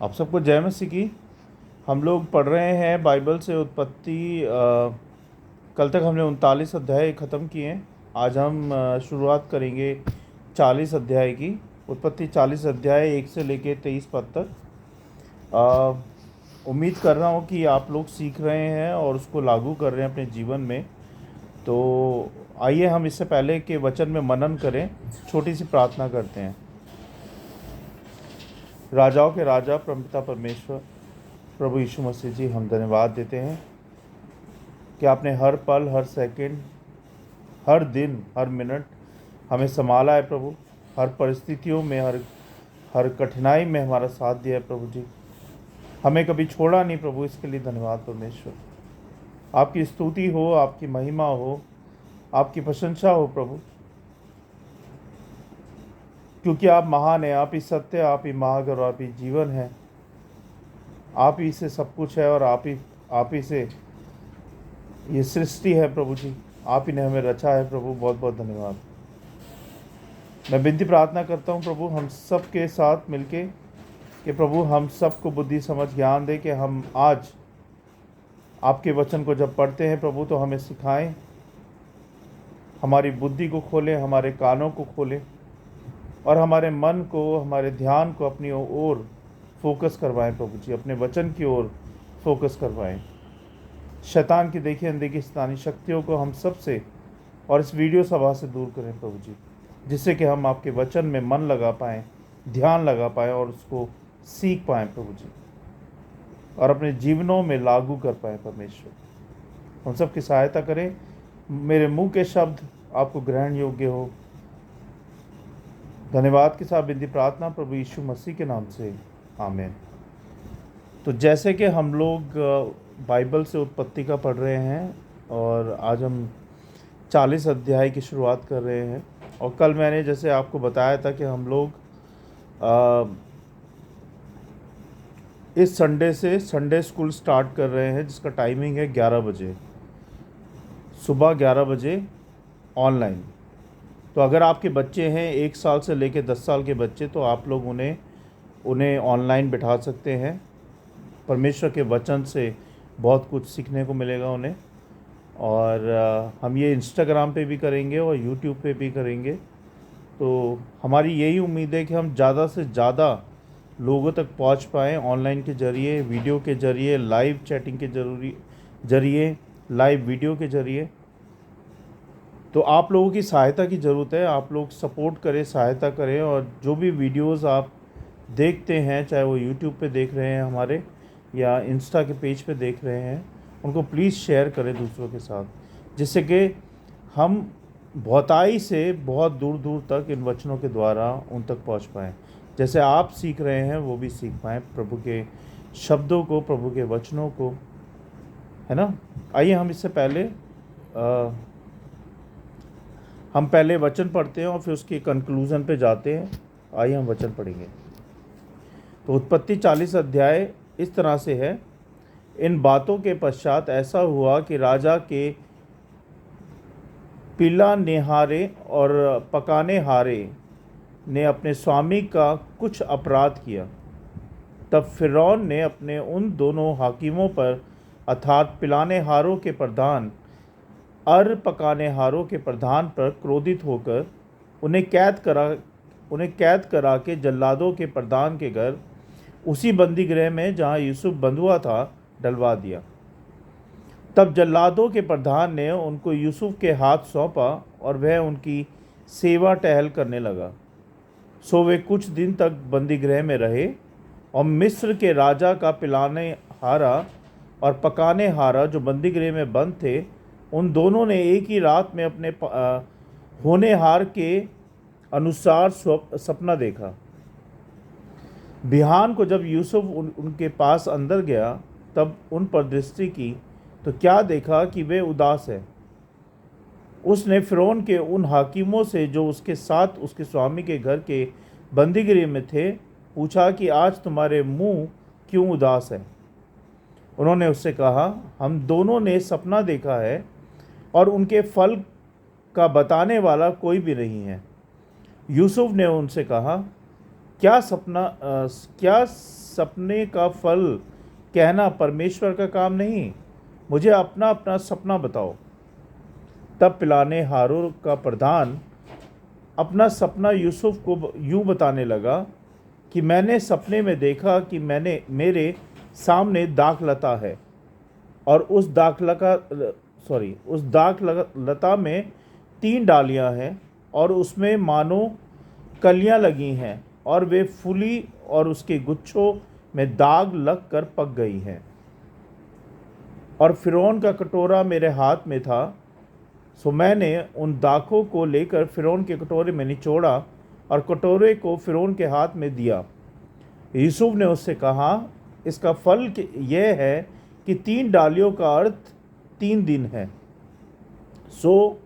आप सबको जय मसीह की। हम लोग पढ़ रहे हैं बाइबल से उत्पत्ति। कल तक हमने 39 अध्याय ख़त्म किए हैं। आज हम शुरुआत करेंगे 40 अध्याय की। उत्पत्ति 40 अध्याय 1 से लेके 23 पद तक। उम्मीद कर रहा हूँ कि आप लोग सीख रहे हैं और उसको लागू कर रहे हैं अपने जीवन में। तो आइए हम इससे पहले के वचन में मनन करें, छोटी सी प्रार्थना करते हैं। राजाओं के राजा परमपिता परमेश्वर प्रभु यीशु मसीह जी, हम धन्यवाद देते हैं कि आपने हर पल, हर सेकंड, हर दिन, हर मिनट हमें संभाला है प्रभु। हर परिस्थितियों में, हर कठिनाई में हमारा साथ दिया है प्रभु जी। हमें कभी छोड़ा नहीं प्रभु, इसके लिए धन्यवाद परमेश्वर। आपकी स्तुति हो, आपकी महिमा हो, आपकी प्रशंसा हो प्रभु, क्योंकि आप महान हैं, आप ही सत्य, आप ही महाग और आप ही जीवन है। आप ही से सब कुछ है और आप ही से ये सृष्टि है प्रभु जी। आप ही ने हमें रचा है प्रभु, बहुत बहुत धन्यवाद। मैं विनती प्रार्थना करता हूँ प्रभु, हम सब के साथ मिलके कि प्रभु हम सबको बुद्धि समझ ज्ञान दे कि हम आज आपके वचन को जब पढ़ते हैं प्रभु तो हमें सिखाएं, हमारी बुद्धि को खोलें, हमारे कानों को खोलें और हमारे मन को, हमारे ध्यान को अपनी ओर फोकस करवाएं प्रभु जी, अपने वचन की ओर फोकस करवाएं। शैतान की देखी अनदेखी शैतानी शक्तियों को हम सब से और इस वीडियो सभा से दूर करें प्रभु जी, जिससे कि हम आपके वचन में मन लगा पाएँ, ध्यान लगा पाएँ और उसको सीख पाएँ प्रभु जी, और अपने जीवनों में लागू कर पाएँ परमेश्वर। हम सब की सहायता करें। मेरे मुंह के शब्द आपको ग्रहण योग्य हो। धन्यवाद के साथ विनती प्रार्थना प्रभु यीशु मसीह के नाम से, आमीन। तो जैसे कि हम लोग बाइबल से उत्पत्ति का पढ़ रहे हैं और आज हम 40 अध्याय की शुरुआत कर रहे हैं। और कल मैंने जैसे आपको बताया था कि हम लोग इस संडे से संडे स्कूल स्टार्ट कर रहे हैं, जिसका टाइमिंग है 11 बजे, सुबह 11 बजे ऑनलाइन। तो अगर आपके बच्चे हैं 1 साल से लेकर 10 साल के बच्चे, तो आप लोग उन्हें ऑनलाइन बिठा सकते हैं। परमेश्वर के वचन से बहुत कुछ सीखने को मिलेगा उन्हें। और हम ये इंस्टाग्राम पे भी करेंगे और यूट्यूब पे भी करेंगे। तो हमारी यही उम्मीद है कि हम ज़्यादा से ज़्यादा लोगों तक पहुंच पाएँ ऑनलाइन के ज़रिए, वीडियो के ज़रिए, लाइव चैटिंग के ज़रिए, लाइव वीडियो के ज़रिए। तो आप लोगों की सहायता की ज़रूरत है। आप लोग सपोर्ट करें, सहायता करें, और जो भी वीडियोस आप देखते हैं, चाहे वो यूट्यूब पे देख रहे हैं हमारे या इंस्टा के पेज पे देख रहे हैं, उनको प्लीज़ शेयर करें दूसरों के साथ, जिससे कि हम बहुताई से बहुत दूर दूर तक इन वचनों के द्वारा उन तक पहुंच पाएँ। जैसे आप सीख रहे हैं वो भी सीख पाएँ प्रभु के शब्दों को, प्रभु के वचनों को, है ना। आइए हम इससे पहले हम पहले वचन पढ़ते हैं और फिर उसके कंक्लूज़न पे जाते हैं। आइए हम वचन पढ़ेंगे। तो उत्पत्ति 40 अध्याय इस तरह से है। इन बातों के पश्चात ऐसा हुआ कि राजा के पिलानेहारे और पकानेहारे ने अपने स्वामी का कुछ अपराध किया। तब फिरौन ने अपने उन दोनों हाकिमों पर, अर्थात पिलानेहारों के प्रधान और पकानेहारों के प्रधान पर क्रोधित होकर उन्हें कैद करा के जल्लादों के प्रधान के घर, उसी बंदी गृह में जहाँ यूसुफ बंधुआ था, डलवा दिया। तब जल्लादों के प्रधान ने उनको यूसुफ के हाथ सौंपा और वह उनकी सेवा टहल करने लगा। सो वे कुछ दिन तक बंदी गृह में रहे। और मिस्र के राजा का पिलाने हारा और पकाने हारा, जो बंदी गृह में बंद थे, उन दोनों ने एक ही रात में अपने होनेहार के अनुसार सपना देखा। बिहान को जब यूसुफ उनके पास अंदर गया, तब उन पर दृष्टि की तो क्या देखा कि वे उदास है। उसने फिरौन के उन हाकिमों से जो उसके साथ उसके स्वामी के घर के बंदीगृह में थे, पूछा कि आज तुम्हारे मुंह क्यों उदास है। उन्होंने उससे कहा, हम दोनों ने सपना देखा है और उनके फल का बताने वाला कोई भी नहीं है। यूसुफ ने उनसे कहा, क्या सपने का फल कहना परमेश्वर का काम नहीं, मुझे अपना अपना सपना बताओ। तब पिलाने हारून का प्रधान अपना सपना यूसुफ को यूं बताने लगा कि मैंने सपने में देखा कि मेरे सामने दाखलता है और उस दाखलता में 3 डालियां हैं और उसमें मानो कलियां लगी हैं और वे फूली और उसके गुच्छों में दाग लग कर पक गई हैं। और फिरौन का कटोरा मेरे हाथ में था, सो मैंने उन दाखों को लेकर फिरौन के कटोरे में निचोड़ा और कटोरे को फिरौन के हाथ में दिया। यूसुफ ने उससे कहा, इसका फल यह है कि 3 डालियों का अर्थ 3 दिन है। सो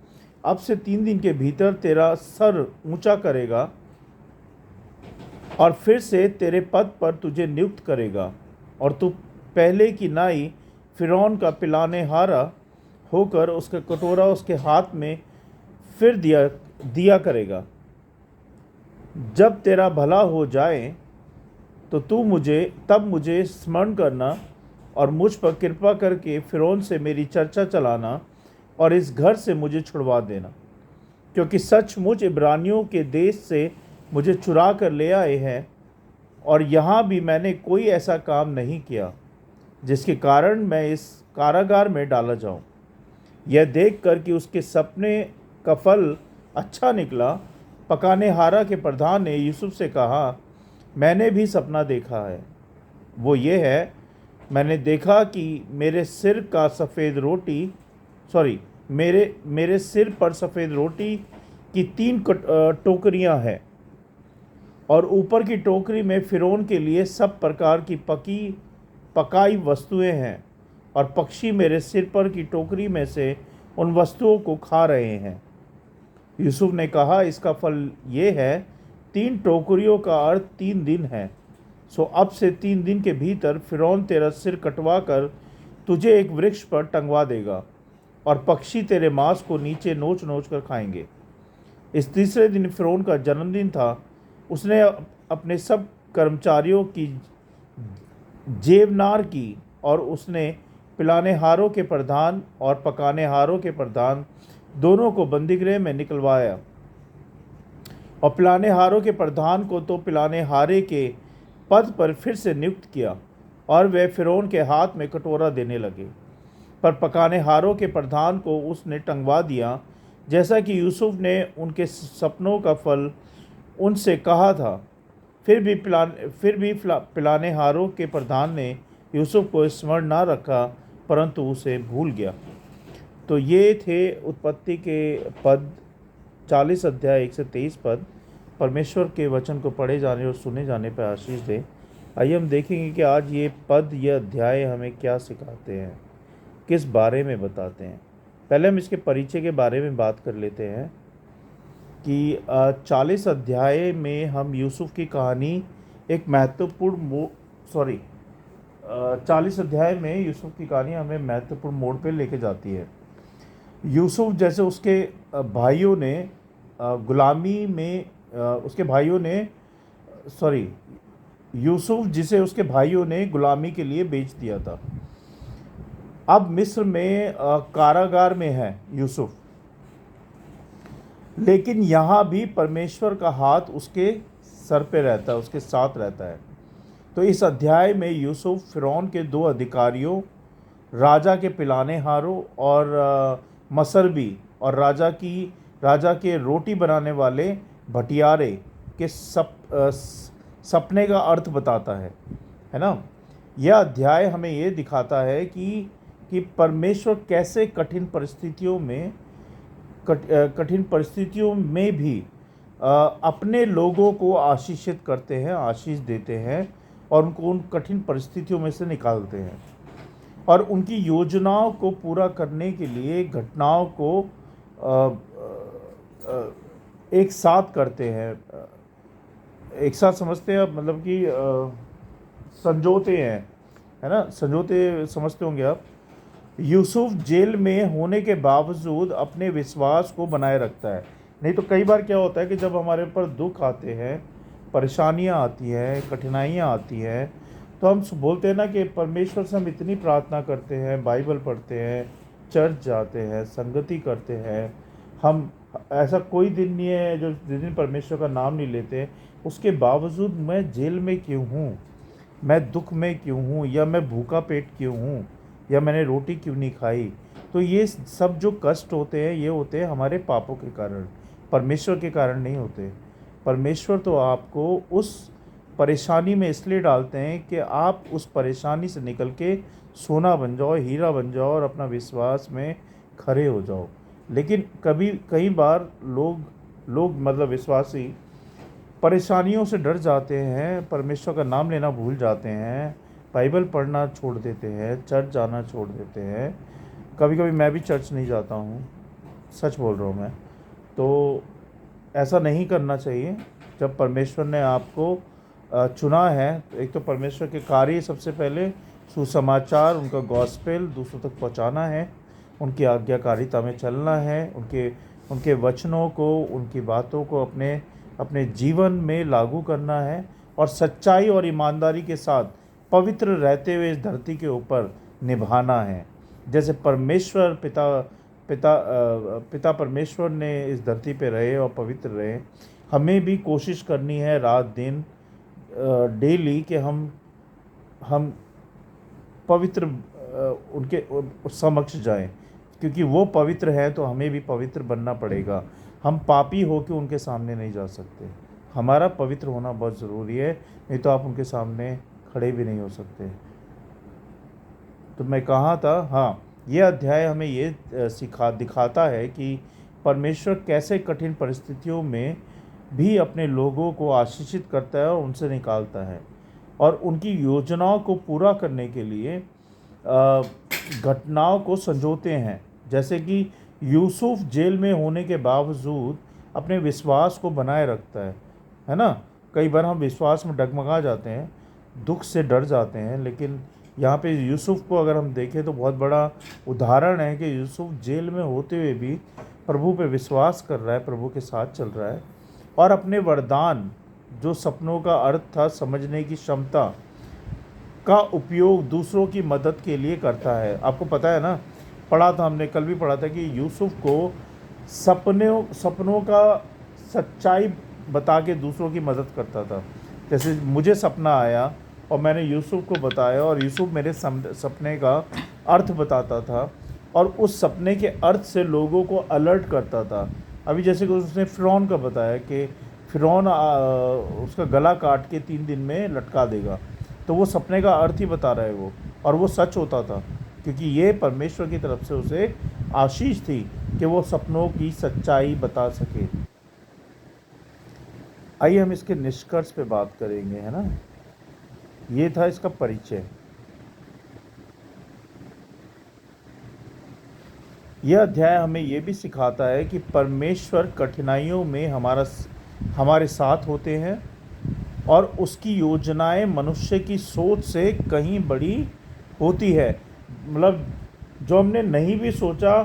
अब से 3 दिन के भीतर तेरा सर ऊंचा करेगा और फिर से तेरे पद पर तुझे नियुक्त करेगा और तू पहले की नाई फिरौन का पिलाने हारा होकर उसका कटोरा उसके हाथ में फिर दिया करेगा। जब तेरा भला हो जाए तो तब मुझे स्मरण करना और मुझ पर कृपा करके फिरौन से मेरी चर्चा चलाना और इस घर से मुझे छुड़वा देना, क्योंकि सचमुच इब्रानियों के देश से मुझे चुरा कर ले आए हैं और यहाँ भी मैंने कोई ऐसा काम नहीं किया जिसके कारण मैं इस कारागार में डाला जाऊँ। यह देखकर कि उसके सपने का फल अच्छा निकला, पकाने हारा के प्रधान ने यूसुफ से कहा, मैंने भी सपना देखा है। वो ये है, मैंने देखा कि मेरे सिर पर सफ़ेद रोटी की 3 टोकरियां हैं और ऊपर की टोकरी में फिरौन के लिए सब प्रकार की पकाई वस्तुएं हैं और पक्षी मेरे सिर पर की टोकरी में से उन वस्तुओं को खा रहे हैं। यूसुफ ने कहा, इसका फल ये है, 3 टोकरियों का अर्थ 3 दिन है। सो अब से 3 दिन के भीतर फिरौन तेरा सिर कटवा कर तुझे एक वृक्ष पर टंगवा देगा और पक्षी तेरे मांस को नीचे नोच नोच कर खाएंगे। इस तीसरे दिन फिरौन का जन्मदिन था। उसने अपने सब कर्मचारियों की जेवनार की और उसने पिलाने हारों के प्रधान और पकाने हारों के प्रधान दोनों को बंदीगृह में निकलवाया। और पिलाने हारों के प्रधान को तो पिलाने हारे के पद पर फिर से नियुक्त किया और वे फिरौन के हाथ में कटोरा देने लगे। पर पकाने हारों के प्रधान को उसने टंगवा दिया, जैसा कि यूसुफ ने उनके सपनों का फल उनसे कहा था। फिर भी पिलाने हारों के प्रधान ने यूसुफ को स्मरण ना रखा, परंतु उसे भूल गया। तो ये थे उत्पत्ति के पद 40 अध्याय 1 से 23 पद। परमेश्वर के वचन को पढ़े जाने और सुने जाने पर आशीष दे। आइए हम देखेंगे कि आज ये पद, ये अध्याय हमें क्या सिखाते हैं, किस बारे में बताते हैं। पहले हम इसके परिचय के बारे में बात कर लेते हैं कि 40 अध्याय में हम यूसुफ की कहानी एक महत्वपूर्ण 40 अध्याय में यूसुफ की कहानी हमें महत्वपूर्ण मोड़ पे लेके जाती है। यूसुफ जैसे उसके भाइयों ने गुलामी में यूसुफ जिसे उसके भाइयों ने गुलामी के लिए बेच दिया था, अब मिस्र में कारागार में है यूसुफ। लेकिन यहाँ भी परमेश्वर का हाथ उसके सर पे रहता है, उसके साथ रहता है। तो इस अध्याय में यूसुफ फिरौन के 2 अधिकारियों, राजा के पिलाने हारों और मसरबी और राजा के रोटी बनाने वाले भटियारे के सपने का अर्थ बताता है ना। यह अध्याय हमें ये दिखाता है कि परमेश्वर कैसे कठिन परिस्थितियों में भी अपने लोगों को आशीषित करते हैं, आशीष देते हैं और उनको उन कठिन परिस्थितियों में से निकालते हैं और उनकी योजनाओं को पूरा करने के लिए घटनाओं को एक साथ करते हैं, एक साथ समझते हैं, मतलब कि संजोते हैं, है ना। संजोते समझते होंगे आप। यूसुफ जेल में होने के बावजूद अपने विश्वास को बनाए रखता है। नहीं तो कई बार क्या होता है कि जब हमारे ऊपर दुख आते हैं, परेशानियां आती हैं, कठिनाइयां आती हैं, तो हम बोलते हैं ना कि परमेश्वर से हम इतनी प्रार्थना करते हैं, बाइबल पढ़ते हैं, चर्च जाते हैं, संगति करते हैं। हम ऐसा कोई दिन नहीं है जो जिस दिन परमेश्वर का नाम नहीं लेते, उसके बावजूद मैं जेल में क्यों हूँ, मैं दुख में क्यों हूँ, या मैं भूखा पेट क्यों हूँ, या मैंने रोटी क्यों नहीं खाई। तो ये सब जो कष्ट होते हैं, ये होते हैं हमारे पापों के कारण, परमेश्वर के कारण नहीं होते। परमेश्वर तो आपको उस परेशानी में इसलिए डालते हैं कि आप उस परेशानी से निकल के सोना बन जाओ, हीरा बन जाओ और अपना विश्वास में खड़े हो जाओ। लेकिन कई बार लोग मतलब विश्वासी परेशानियों से डर जाते हैं, परमेश्वर का नाम लेना भूल जाते हैं, बाइबल पढ़ना छोड़ देते हैं, चर्च जाना छोड़ देते हैं। कभी कभी मैं भी चर्च नहीं जाता हूँ, सच बोल रहा हूँ मैं। तो ऐसा नहीं करना चाहिए। जब परमेश्वर ने आपको चुना है, तो एक तो परमेश्वर के कार्य सबसे पहले सुसमाचार, उनका गॉस्पेल दूसरों तक पहुंचाना है, उनकी आज्ञाकारिता में चलना है, उनके वचनों को, उनकी बातों को अपने अपने जीवन में लागू करना है, और सच्चाई और ईमानदारी के साथ पवित्र रहते हुए इस धरती के ऊपर निभाना है। जैसे परमेश्वर पिता परमेश्वर ने इस धरती पे रहे और पवित्र रहे, हमें भी कोशिश करनी है रात दिन डेली कि हम पवित्र उनके समक्ष जाएं, क्योंकि वो पवित्र है तो हमें भी पवित्र बनना पड़ेगा। हम पापी हो के उनके सामने नहीं जा सकते, हमारा पवित्र होना बहुत ज़रूरी है, नहीं तो आप उनके सामने खड़े भी नहीं हो सकते। तो मैं कहाँ था, हाँ, ये अध्याय हमें ये दिखाता है कि परमेश्वर कैसे कठिन परिस्थितियों में भी अपने लोगों को आशीषित करता है और उनसे निकालता है, और उनकी योजनाओं को पूरा करने के लिए घटनाओं को संजोते हैं। जैसे कि यूसुफ जेल में होने के बावजूद अपने विश्वास को बनाए रखता है ना। कई बार हम विश्वास में डगमगा जाते हैं, दुख से डर जाते हैं, लेकिन यहाँ पे यूसुफ को अगर हम देखें तो बहुत बड़ा उदाहरण है कि यूसुफ जेल में होते हुए भी प्रभु पे विश्वास कर रहा है, प्रभु के साथ चल रहा है, और अपने वरदान, जो सपनों का अर्थ था, समझने की क्षमता का उपयोग दूसरों की मदद के लिए करता है। आपको पता है ना, पढ़ा था हमने, कल भी पढ़ा था कि यूसुफ को सपनों का सच्चाई बता के दूसरों की मदद करता था। जैसे मुझे सपना आया और मैंने यूसुफ को बताया, और यूसुफ मेरे सपने का अर्थ बताता था, और उस सपने के अर्थ से लोगों को अलर्ट करता था। अभी जैसे कि उसने फ़िरौन का बताया कि फ़िरौन उसका गला काट के 3 दिन में लटका देगा, तो वो सपने का अर्थ ही बता रहा है वो, और वो सच होता था, क्योंकि ये परमेश्वर की तरफ से उसे आशीष थी कि वो सपनों की सच्चाई बता सके। आइए हम इसके निष्कर्ष पे बात करेंगे, है ना। ये था इसका परिचय। यह अध्याय हमें यह भी सिखाता है कि परमेश्वर कठिनाइयों में हमारे साथ होते हैं, और उसकी योजनाएं मनुष्य की सोच से कहीं बड़ी होती है। मतलब जो हमने नहीं भी सोचा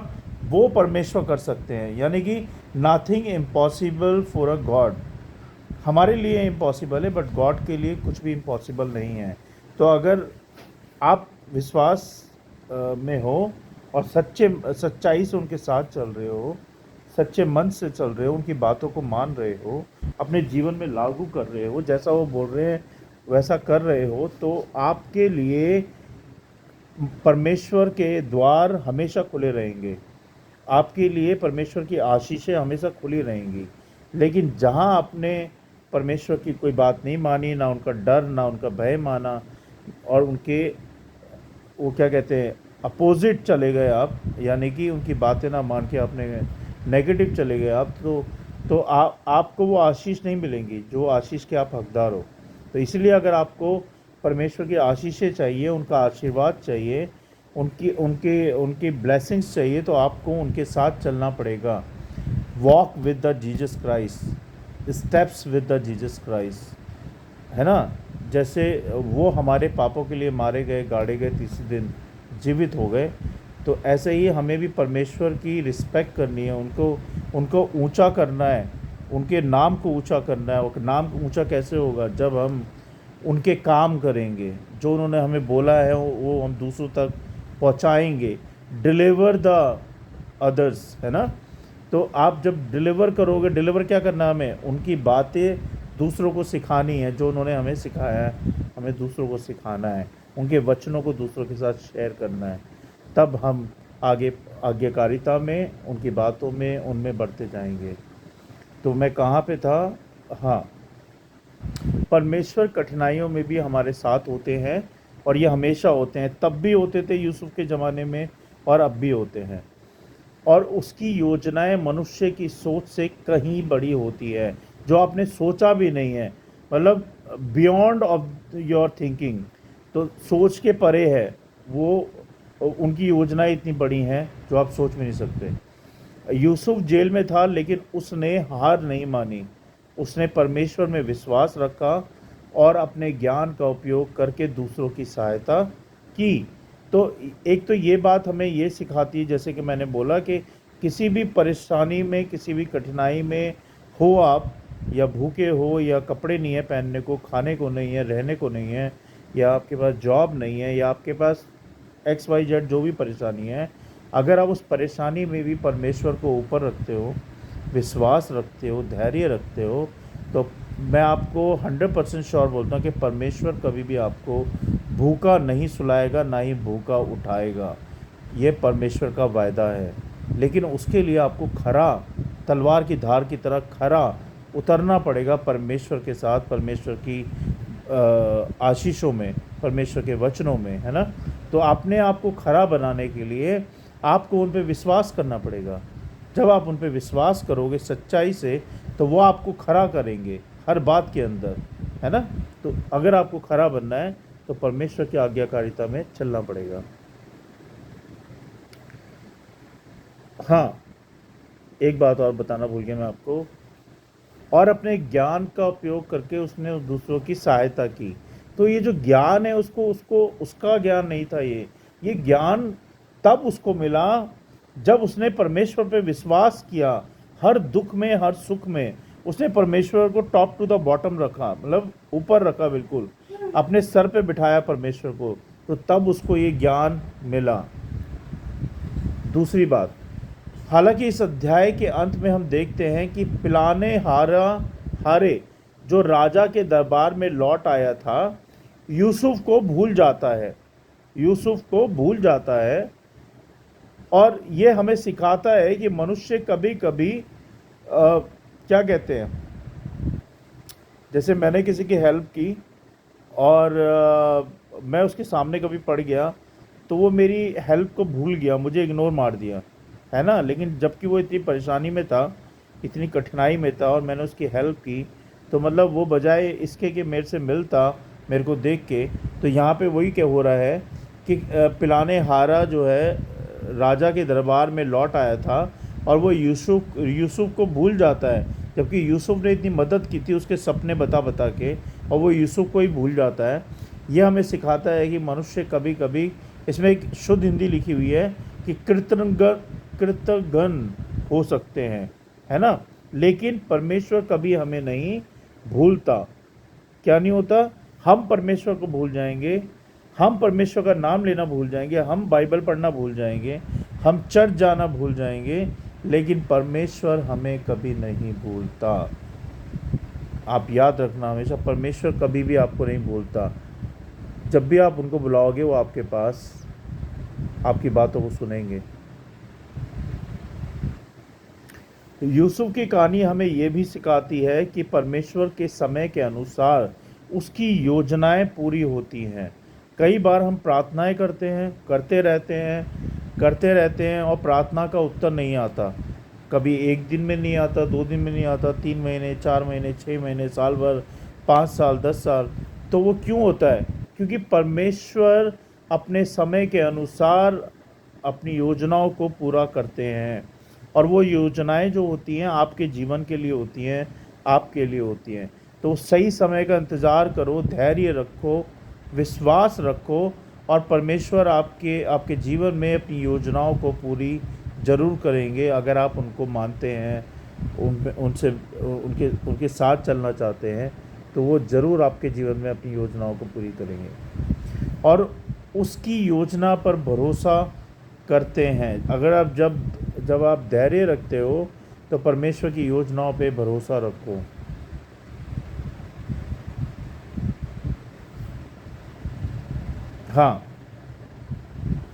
वो परमेश्वर कर सकते हैं, यानी कि nothing impossible for a God. हमारे लिए इम्पॉसिबल है, बट गॉड के लिए कुछ भी इम्पॉसिबल नहीं है। तो अगर आप विश्वास में हो और सच्चाई से उनके साथ चल रहे हो, सच्चे मन से चल रहे हो, उनकी बातों को मान रहे हो, अपने जीवन में लागू कर रहे हो, जैसा वो बोल रहे हैं वैसा कर रहे हो, तो आपके लिए परमेश्वर के द्वार हमेशा खुले रहेंगे, आपके लिए परमेश्वर की आशीषें हमेशा खुली रहेंगी। लेकिन जहाँ आपने परमेश्वर की कोई बात नहीं मानी, ना उनका डर, ना उनका भय माना, और उनके वो क्या कहते हैं अपोजिट चले गए आप, यानी कि उनकी बातें ना मान के आपने नेगेटिव चले गए आप, तो आपको वो आशीष नहीं मिलेंगी जो आशीष के आप हकदार हो। तो इसलिए अगर आपको परमेश्वर की आशीषें चाहिए, उनका आशीर्वाद चाहिए, उनकी ब्लेसिंग्स चाहिए, तो आपको उनके साथ चलना पड़ेगा। Walk with the Jesus Christ, steps with the Jesus Christ, है ना। जैसे वो हमारे पापों के लिए मारे गए, गाड़े गए, तीसरे दिन जीवित हो गए, तो ऐसे ही हमें भी परमेश्वर की रिस्पेक्ट करनी है, उनको ऊंचा करना है, उनके नाम को ऊंचा करना है। और नाम ऊंचा कैसे होगा, जब हम उनके काम करेंगे, जो उन्होंने हमें बोला है वो हम दूसरों तक पहुंचाएंगे। डिलीवर द अदर्स, है ना। तो आप जब डिलीवर करोगे, डिलीवर क्या करना है हमें, उनकी बातें दूसरों को सिखानी है, जो उन्होंने हमें सिखाया है हमें दूसरों को सिखाना है, उनके वचनों को दूसरों के साथ शेयर करना है। तब हम आगे आज्ञाकारिता में, उनकी बातों में, उनमें बढ़ते जाएंगे। तो मैं कहाँ पे था? हाँ, परमेश्वर कठिनाइयों में भी हमारे साथ होते हैं, और ये हमेशा होते हैं। तब भी होते थे यूसुफ के ज़माने में, और अब भी होते हैं। और उसकी योजनाएं मनुष्य की सोच से कहीं बड़ी होती है, जो आपने सोचा भी नहीं है, मतलब बियॉन्ड ऑफ योर थिंकिंग। तो सोच के परे है वो। उनकी योजनाएं इतनी बड़ी हैं जो आप सोच भी नहीं सकते। यूसुफ जेल में था, लेकिन उसने हार नहीं मानी। उसने परमेश्वर में विश्वास रखा और अपने ज्ञान का उपयोग करके दूसरों की सहायता की। तो एक तो ये बात हमें ये सिखाती है, जैसे कि मैंने बोला, कि किसी भी परेशानी में, किसी भी कठिनाई में हो आप, या भूखे हो, या कपड़े नहीं है पहनने को, खाने को नहीं है, रहने को नहीं है, या आपके पास जॉब नहीं है, या आपके पास XYZ जो भी परेशानी है, अगर आप उस परेशानी में भी परमेश्वर को ऊपर रखते हो, विश्वास रखते हो, धैर्य रखते हो, तो मैं आपको 100% श्योर बोलता हूँ कि परमेश्वर कभी भी आपको भूखा नहीं सुलाएगा, ना ही भूखा उठाएगा। ये परमेश्वर का वायदा है। लेकिन उसके लिए आपको खरा, तलवार की धार की तरह खरा उतरना पड़ेगा परमेश्वर के साथ, परमेश्वर की आशीषों में, परमेश्वर के वचनों में, है ना। तो अपने आप को खरा बनाने के लिए आपको उन पर विश्वास करना पड़ेगा। जब आप उन पर विश्वास करोगे सच्चाई से, तो वो आपको खरा करेंगे हर बात के अंदर, है ना। तो अगर आपको खरा बनना है तो परमेश्वर की आज्ञाकारिता में चलना पड़ेगा। हाँ, एक बात और बताना भूल गया मैं आपको। और अपने ज्ञान का उपयोग करके उसने दूसरों की सहायता की। तो ये जो ज्ञान है, उसको उसको उसका ज्ञान नहीं था ये ज्ञान तब उसको मिला जब उसने परमेश्वर पे विश्वास किया। हर दुख में, हर सुख में उसने परमेश्वर को टॉप टू द बॉटम रखा, मतलब ऊपर रखा, बिल्कुल अपने सर पे बिठाया परमेश्वर को। तो तब उसको ये ज्ञान मिला। दूसरी बात, हालांकि इस अध्याय के अंत में हम देखते हैं कि पिलाने हारे जो राजा के दरबार में लौट आया था, यूसुफ को भूल जाता है। यूसुफ को भूल जाता है। और ये हमें सिखाता है कि मनुष्य कभी कभी क्या कहते हैं, जैसे मैंने किसी की हेल्प की और मैं उसके सामने कभी पड़ गया, तो वो मेरी हेल्प को भूल गया, मुझे इग्नोर मार दिया, है ना। लेकिन जबकि वो इतनी परेशानी में था, इतनी कठिनाई में था, और मैंने उसकी हेल्प की, तो मतलब वो बजाय इसके कि मेरे से मिलता, मेरे को देख के, तो यहाँ पे वही क्या हो रहा है कि पिलाने हारा जो है राजा के दरबार में लौट आया था, और वो यूसुफ को भूल जाता है। जबकि यूसुफ ने इतनी मदद की थी उसके सपने बता बता के, और वो यूसुफ को ही भूल जाता है। ये हमें सिखाता है कि मनुष्य कभी कभी, इसमें एक शुद्ध हिंदी लिखी हुई है कि कृतघ्न हो सकते हैं, है ना। लेकिन परमेश्वर कभी हमें नहीं भूलता। क्या नहीं होता? हम परमेश्वर को भूल जाएंगे, हम परमेश्वर का नाम लेना भूल जाएंगे, हम बाइबल पढ़ना भूल जाएंगे, हम चर्च जाना भूल जाएंगे, लेकिन परमेश्वर हमें कभी नहीं भूलता। आप याद रखना हमेशा, परमेश्वर कभी भी आपको नहीं भूलता। जब भी आप उनको बुलाओगे, वो आपके पास आपकी बातों को सुनेंगे। यूसुफ की कहानी हमें यह भी सिखाती है कि परमेश्वर के समय के अनुसार उसकी योजनाएं पूरी होती हैं। कई बार हम प्रार्थनाएं करते हैं, करते रहते हैं, और प्रार्थना का उत्तर नहीं आता। कभी 1 दिन में नहीं आता, 2 दिन में नहीं आता, 3 महीने, 4 महीने, 6 महीने, साल भर, 5 साल, 10 साल। तो वो क्यों होता है? क्योंकि परमेश्वर अपने समय के अनुसार अपनी योजनाओं को पूरा करते हैं। और वो योजनाएं जो होती हैं आपके जीवन के लिए होती हैं, आपके लिए होती हैं। तो सही समय का इंतज़ार करो, धैर्य रखो, विश्वास रखो, और परमेश्वर आपके जीवन में अपनी योजनाओं को पूरी ज़रूर करेंगे, अगर आप उनको मानते हैं, उनसे उनके साथ चलना चाहते हैं। तो वो ज़रूर आपके जीवन में अपनी योजनाओं को पूरी करेंगे, और उसकी योजना पर भरोसा करते हैं। अगर आप जब आप धैर्य रखते हो तो परमेश्वर की योजनाओं पे भरोसा रखो। हाँ,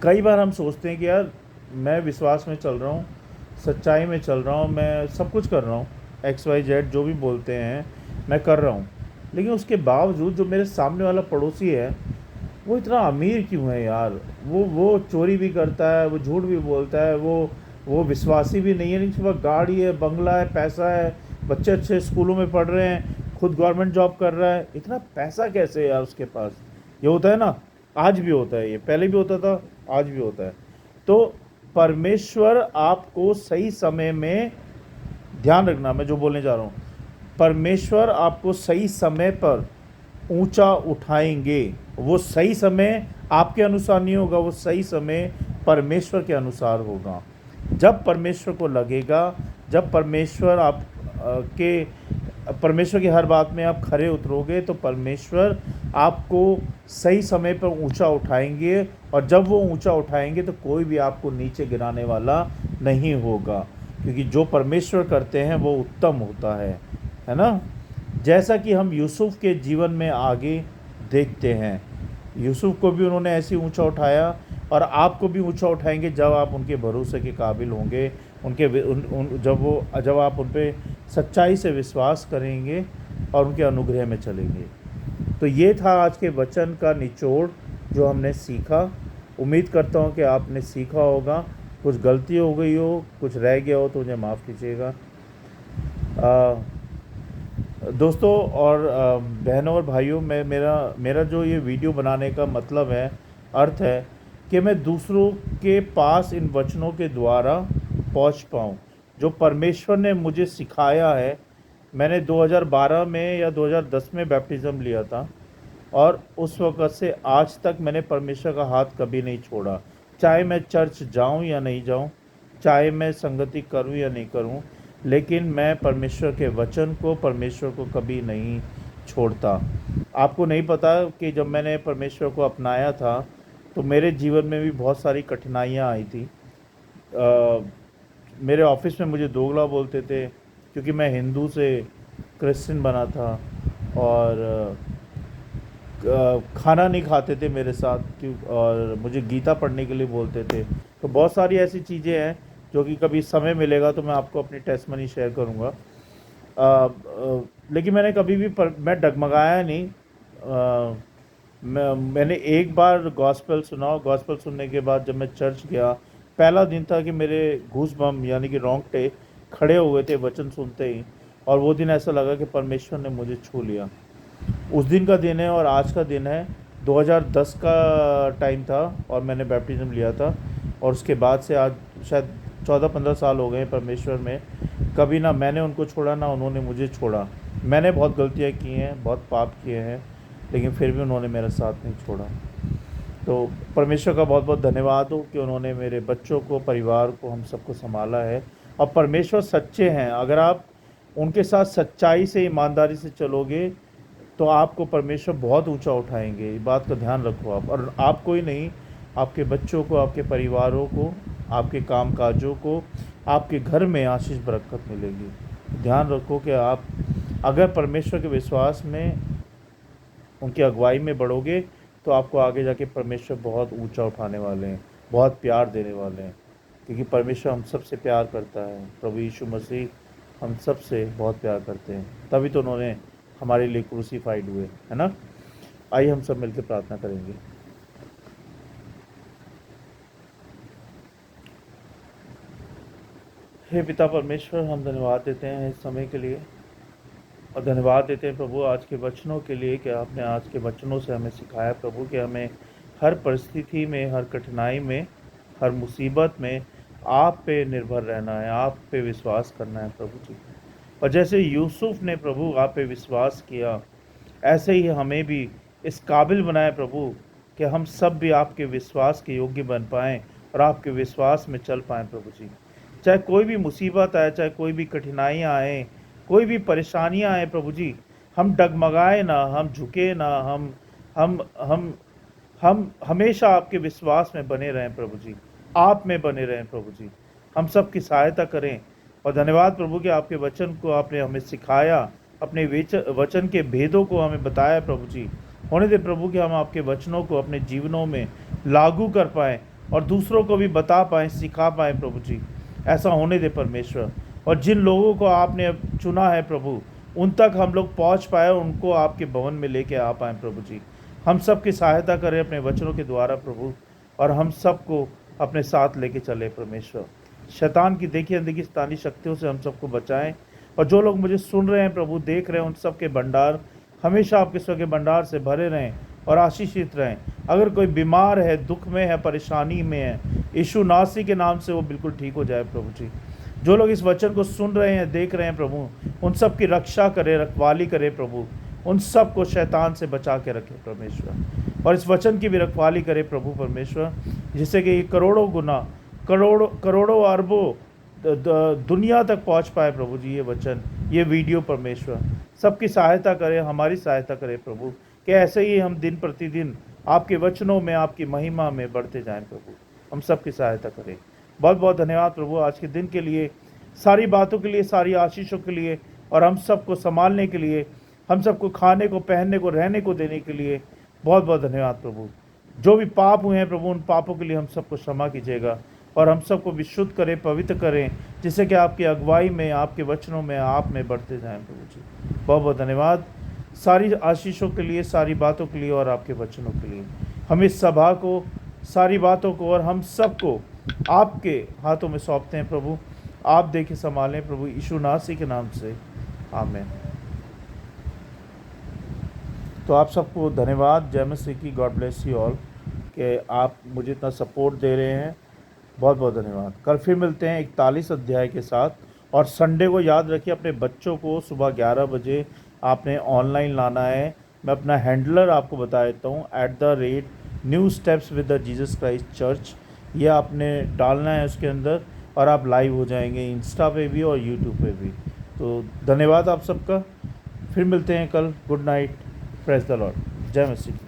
कई बार हम सोचते हैं कि यार मैं विश्वास में चल रहा हूँ, सच्चाई में चल रहा हूँ, मैं सब कुछ कर रहा हूँ, XYZ जो भी बोलते हैं मैं कर रहा हूँ, लेकिन उसके बावजूद जो मेरे सामने वाला पड़ोसी है वो इतना अमीर क्यों है यार? वो चोरी भी करता है, वो झूठ भी बोलता है, वो विश्वासी भी नहीं है, लेकिन उसके पास गाड़ी है, बंगला है, पैसा है, बच्चे अच्छे स्कूलों में पढ़ रहे हैं, खुद गवर्नमेंट जॉब कर रहा है, इतना पैसा कैसे है यार उसके पास? ये होता है ना, आज भी होता है, ये पहले भी होता था, आज भी होता है। तो परमेश्वर आपको सही समय में, ध्यान रखना मैं जो बोलने जा रहा हूँ, परमेश्वर आपको सही समय पर ऊंचा उठाएंगे। वो सही समय आपके अनुसार नहीं होगा, वो सही समय परमेश्वर के अनुसार होगा। जब परमेश्वर को लगेगा, जब परमेश्वर की हर बात में आप खरे उतरोगे, तो परमेश्वर आपको सही समय पर ऊंचा उठाएंगे, और जब वो ऊंचा उठाएंगे तो कोई भी आपको नीचे गिराने वाला नहीं होगा, क्योंकि जो परमेश्वर करते हैं वो उत्तम होता है ना। जैसा कि हम यूसुफ के जीवन में आगे देखते हैं, यूसुफ को भी उन्होंने ऐसे ऊंचा उठाया, और आपको भी ऊंचा उठाएंगे जब आप उनके भरोसे के काबिल होंगे, जब आप उन पे सच्चाई से विश्वास करेंगे और उनके अनुग्रह में चलेंगे। तो ये था आज के वचन का निचोड़ जो हमने सीखा। उम्मीद करता हूँ कि आपने सीखा होगा। कुछ गलती हो गई हो, कुछ रह गया हो तो मुझे माफ़ कीजिएगा। दोस्तों और बहनों और भाइयों, मेरा जो ये वीडियो बनाने का मतलब है, अर्थ है कि मैं दूसरों के पास इन वचनों के द्वारा पहुंच पाऊं, जो परमेश्वर ने मुझे सिखाया है। मैंने 2012 में या 2010 में बैप्टिज़्म लिया था, और उस वक़्त से आज तक मैंने परमेश्वर का हाथ कभी नहीं छोड़ा। चाहे मैं चर्च जाऊं या नहीं जाऊं, चाहे मैं संगति करूं या नहीं करूं, लेकिन मैं परमेश्वर के वचन को, परमेश्वर को कभी नहीं छोड़ता। आपको नहीं पता कि जब मैंने परमेश्वर को अपनाया था तो मेरे जीवन में भी बहुत सारी कठिनाइयाँ आई थी। मेरे ऑफिस में मुझे दोगला बोलते थे, क्योंकि मैं हिंदू से क्रिश्चियन बना था, और खाना नहीं खाते थे मेरे साथ, और मुझे गीता पढ़ने के लिए बोलते थे। तो बहुत सारी ऐसी चीज़ें हैं जो कि कभी समय मिलेगा तो मैं आपको अपनी टेस्टमनी शेयर करूँगा। लेकिन मैंने कभी भी मैं डगमगाया नहीं। मैंने एक बार गॉस्पेल सुना, गॉस्पेल सुनने के बाद जब मैं चर्च गया, पहला दिन था कि मेरे घूस बम यानी कि रोंगटे खड़े हुए थे वचन सुनते ही, और वो दिन ऐसा लगा कि परमेश्वर ने मुझे छू लिया। उस दिन का दिन है और आज का दिन है। 2010 का टाइम था और मैंने बैप्टिज़्म लिया था, और उसके बाद से आज शायद 14-15 साल हो गए परमेश्वर में। कभी ना मैंने उनको छोड़ा, ना उन्होंने मुझे छोड़ा। मैंने बहुत गलतियाँ की हैं, बहुत पाप किए हैं, लेकिन फिर भी उन्होंने मेरा साथ नहीं छोड़ा। तो परमेश्वर का बहुत बहुत धन्यवाद हो कि उन्होंने मेरे बच्चों को, परिवार को, हम सबको संभाला है। और परमेश्वर सच्चे हैं। अगर आप उनके साथ सच्चाई से, ईमानदारी से चलोगे तो आपको परमेश्वर बहुत ऊंचा उठाएंगे। इस बात का ध्यान रखो आप, और आपको ही नहीं, आपके बच्चों को, आपके परिवारों को, आपके काम काजों को, आपके घर में आशीष बरकत मिलेगी। ध्यान रखो कि आप अगर परमेश्वर के विश्वास में, उनकी अगुवाई में बढ़ोगे तो आपको आगे जाके परमेश्वर बहुत ऊंचा उठाने वाले हैं, बहुत प्यार देने वाले हैं, क्योंकि परमेश्वर हम सबसे प्यार करता है। प्रभु यीशु मसीह हम सब से बहुत प्यार करते हैं, तभी तो उन्होंने हमारे लिए क्रूसीफाइड हुए, है ना। आइए हम सब मिलकर प्रार्थना करेंगे। हे पिता परमेश्वर, हम धन्यवाद देते हैं इस समय के लिए, और धन्यवाद देते हैं प्रभु आज के वचनों के लिए, कि आपने आज के वचनों से हमें सिखाया प्रभु कि हमें हर परिस्थिति में, हर कठिनाई में, हर मुसीबत में आप पे निर्भर रहना है, आप पे विश्वास करना है प्रभु जी। और जैसे यूसुफ ने प्रभु आप पे विश्वास किया, ऐसे ही हमें भी इस काबिल बनाए प्रभु कि हम सब भी आपके विश्वास के योग्य बन पाएँ और आपके विश्वास में चल पाएँ प्रभु जी। चाहे कोई भी मुसीबत आए, चाहे कोई भी कठिनाइयाँ आएँ, कोई भी परेशानियाँ आएँ प्रभु जी, हम डगमगाए ना, हम झुके ना, हम हम हमेशा आपके विश्वास में बने रहें प्रभु जी, आप में बने रहें प्रभु जी। हम सब की सहायता करें। और धन्यवाद प्रभु कि आपके वचन को आपने हमें सिखाया, अपने वचन के भेदों को हमें बताया प्रभु जी। होने दे प्रभु कि हम आपके वचनों को अपने जीवनों में लागू कर पाएँ और दूसरों को भी बता पाएँ, सिखा पाएँ प्रभु जी। ऐसा होने दे परमेश्वर। और जिन लोगों को आपने अब चुना है प्रभु, उन तक हम लोग पहुँच पाए, उनको आपके भवन में लेके आ पाएँ प्रभु जी। हम सब की सहायता करें अपने वचनों के द्वारा प्रभु, और हम सबको अपने साथ लेके चले परमेश्वर। शैतान की देखी अनदेखी शैतानी शक्तियों से हम सबको बचाएं। और जो लोग मुझे सुन रहे हैं प्रभु, देख रहे हैं, उन सब के भंडार हमेशा आपके स्वर्ग के भंडार से भरे रहें और आशीषित रहें। अगर कोई बीमार है, दुख में है, परेशानी में है, यीशु नासी के नाम से वो बिल्कुल ठीक हो जाए प्रभु जी। जो लोग इस वचन को सुन रहे हैं, देख रहे हैं प्रभु, उन सब की रक्षा करे, रखवाली करे प्रभु। उन सब को शैतान से बचा के रखे परमेश्वर, और इस वचन की भी रखवाली करे प्रभु परमेश्वर, जिससे कि करोड़ों गुना, करोड़ों अरबों दुनिया तक पहुंच पाए प्रभु जी। ये वचन, ये वीडियो परमेश्वर सबकी सहायता करे, हमारी सहायता करे प्रभु, कि ऐसे ही हम दिन प्रतिदिन आपके वचनों में, आपकी महिमा में बढ़ते जाएं प्रभु। हम सबकी सहायता करें। बहुत बहुत धन्यवाद प्रभु आज के दिन के लिए, सारी बातों के लिए, सारी आशीषों के लिए, और हम सबको संभालने के लिए, हम सबको खाने को, पहनने को, रहने को देने के लिए बहुत बहुत धन्यवाद प्रभु। जो भी पाप हुए हैं प्रभु, उन पापों के लिए हम सबको क्षमा कीजिएगा, और हम सबको विशुद्ध करें, पवित्र करें, जिससे कि आपकी अगुवाई में, आपके वचनों में, आप में बढ़ते जाएं प्रभु जी। बहुत बहुत धन्यवाद सारी आशीषों के लिए, सारी बातों के लिए, और आपके वचनों के लिए। हम इस सभा को, सारी बातों को, और हम सबको आपके हाथों में सौंपते हैं प्रभु। आप देखें, संभालें प्रभु, यीशु नासी के नाम से, आमीन। तो आप सबको धन्यवाद, जय मसीह की, गॉड ब्लेस यू ऑल, कि आप मुझे इतना सपोर्ट दे रहे हैं। बहुत बहुत धन्यवाद। कल फिर मिलते हैं 41 अध्याय के साथ। और संडे को याद रखिए, अपने बच्चों को सुबह 11 बजे आपने ऑनलाइन लाना है। मैं अपना हैंडलर आपको बता देता हूँ, @new steps with the Jesus Christ church. ये आपने डालना है उसके अंदर, और आप लाइव हो जाएंगे इंस्टा पे भी और यूट्यूब पे भी। तो धन्यवाद आप सबका। फिर मिलते हैं कल। Good night, praise the Lord, जय मसीह।